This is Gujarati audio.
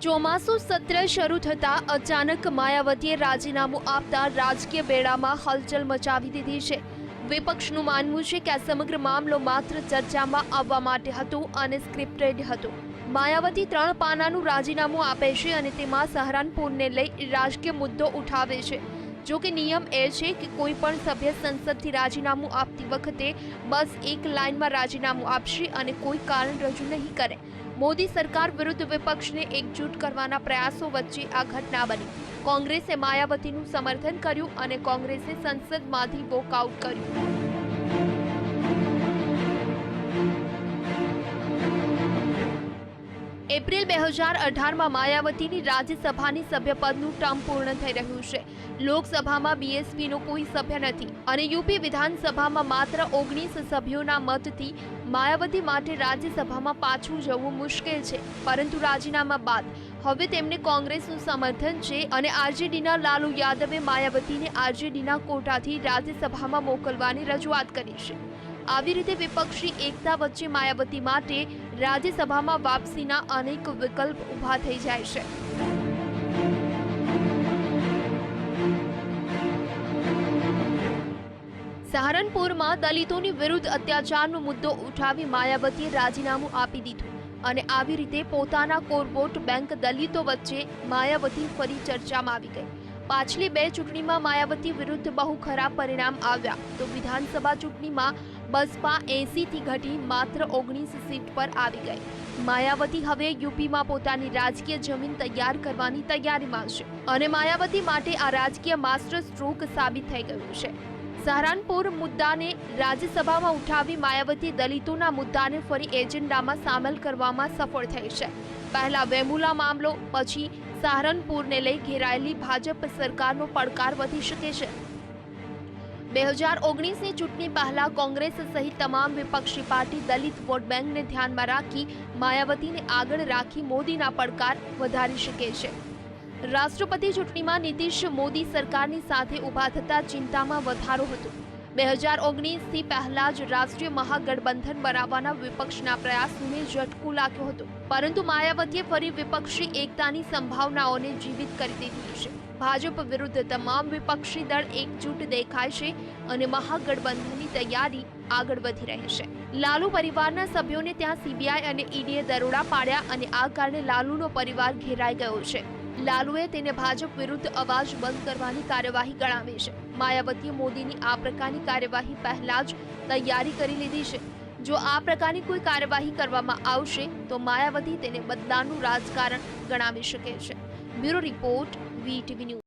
ચોમાસું સત્ર શરૂ થતા અચાનક માયાવતીએ રાજીનામું આપતા રાજકીય બેડામાં હલચલ મચાવી દીધી છે। વિપક્ષનું માનવું છે કે આ સમગ્ર મામલો માત્ર ચર્ચામાં આવવા માટે હતો અને સ્ક્રિપ્ટેડ હતો। માયાવતી 3 પાનાનું રાજીનામું આપે છે અને તેમાં સહરાનપુરને લઈ રાજકીય મુદ્દો ઉઠાવે છે। જો કે નિયમ એ છે કે કોઈ પણ સભ્ય સંસદથી રાજીનામું આપતી વખતે બસ એક લાઇનમાં રાજીનામું આપશે અને કોઈ કારણ રજૂ નહીં કરે। મોદી સરકાર વિરુદ્ધ વિપક્ષને એકજૂટ કરવાના પ્રયાસો વચ્ચે આ ઘટના બની। કોંગ્રેસે માયાવતીનું સમર્થન કર્યું અને કોંગ્રેસે સંસદમાંથી વોકઆઉટ કર્યું। એપ્રિલ 2018માં માયાવતીની રાજ્યસભાની સભ્યપદનું ટર્મ પૂર્ણ થઈ રહ્યું છે। લોકસભામાં બીએસપીનો કોઈ સભ્ય નથી અને યુપી વિધાનસભામાં માત્ર 19 સભ્યોના મતથી માયાવતી માટે રાજ્યસભામાં પાછું જવું મુશ્કેલ છે। પરંતુ રાજીનામા બાદ હવે તેમને કોંગ્રેસનું સમર્થન છે અને આરજેડીના લાલુ યાદવે માયાવતીને આરજેડીના કોટાથી રાજ્યસભામાં મોકલવાની રજૂઆત કરી છે। આવી રીતે વિપક્ષી એકતા વચ્ચે માયાવતી માટે રાજ્યસભામાં વાપસીના અનેક વિકલ્પ ઊભા થઈ જાય છે। સહારનપુરમાં દલિતોની વિરુદ્ધ અત્યાચારનો મુદ્દો ઉઠાવી માયાવતીએ રાજીનામું આપી દીધું અને આવી રીતે પોતાના કોર વોટ બેંક દલિતો વચ્ચે માયાવતી ફરી ચર્ચામાં આવી ગઈ। પાછલી 2 ચૂંટણીમાં માયાવતી વિરુદ્ધ બહુ ખરાબ પરિણામ આવ્યા તો વિધાનસભા ચૂંટણીમાં બસપા 80થી ઘટી માત્ર 19 સીટ પર આવી ગઈ। માયાવતી હવે યુપીમાં પોતાની રાજકીય જમીન તૈયાર કરવાની તૈયારીમાં છે અને માયાવતી માટે આ રાજકીય માસ્ટર સ્ટ્રોક સાબિત થઈ ગયું છે। સહરાનપુર મુદ્દાને રાજ્યસભામાં ઉઠાવી માયાવતી દલિતોના મુદ્દાને ફરી એજન્ડામાં સામેલ કરવામાં સફળ થઈ છે। પહેલા વેમુલા મામલો, પછી સહારનપુરને લઈ ઘેરાયેલી ભાજપ સરકારનો પડકાર વધી શકે છે। 2019ની ચૂંટણી પહેલા કોંગ્રેસ સહિત તમામ વિપક્ષી પાર્ટી દલિત વોટ બેંકને ધ્યાનમાં રાખી માયાવતીને આગળ રાખી મોદીના પડકાર વધારી શકે છે। રાષ્ટ્રપતિ ચૂંટણીમાં નીતિશ મોદી સરકારની સાથે ઊભા થતા ચિંતામાં વધારો હતો। 2019થી પહેલા જ રાષ્ટ્રીય મહાગઠબંધન બનાવવાના વિપક્ષના પ્રયાસોને ઝટકો લાગ્યો હતો, પરંતુ માયાવતીએ ફરી વિપક્ષી એકતાની સંભાવનાઓને જીવિત કરી દીધી છે। ભાજપ વિરુદ્ધ તમામ વિપક્ષી દળ એકજૂટ દેખાય છે અને મહાગઠબંધનની તૈયારી આગળ વધી રહી છે। લાલુ પરિવારના સભ્યોને ત્યાં સીબીઆઈ અને ઈડીએ દરોડા પાડ્યા અને આ કારણે લાલુનો પરિવાર ઘેરાઈ ગયો છે। લાલુએ તેને ભાજપ વિરુદ્ધ અવાજ બંધ કરવાની કાર્યવાહી ગણાવી છે। માયાવતીએ મોદીની આ પ્રકારની કાર્યવાહી પહેલા જ તૈયારી કરી લીધી છે। જો આ પ્રકારની કોઈ કાર્યવાહી કરવામાં આવશે તો માયાવતી તેને બદલાનું રાજકારણ ગણાવી શકે છે। Bureau report, VTV news.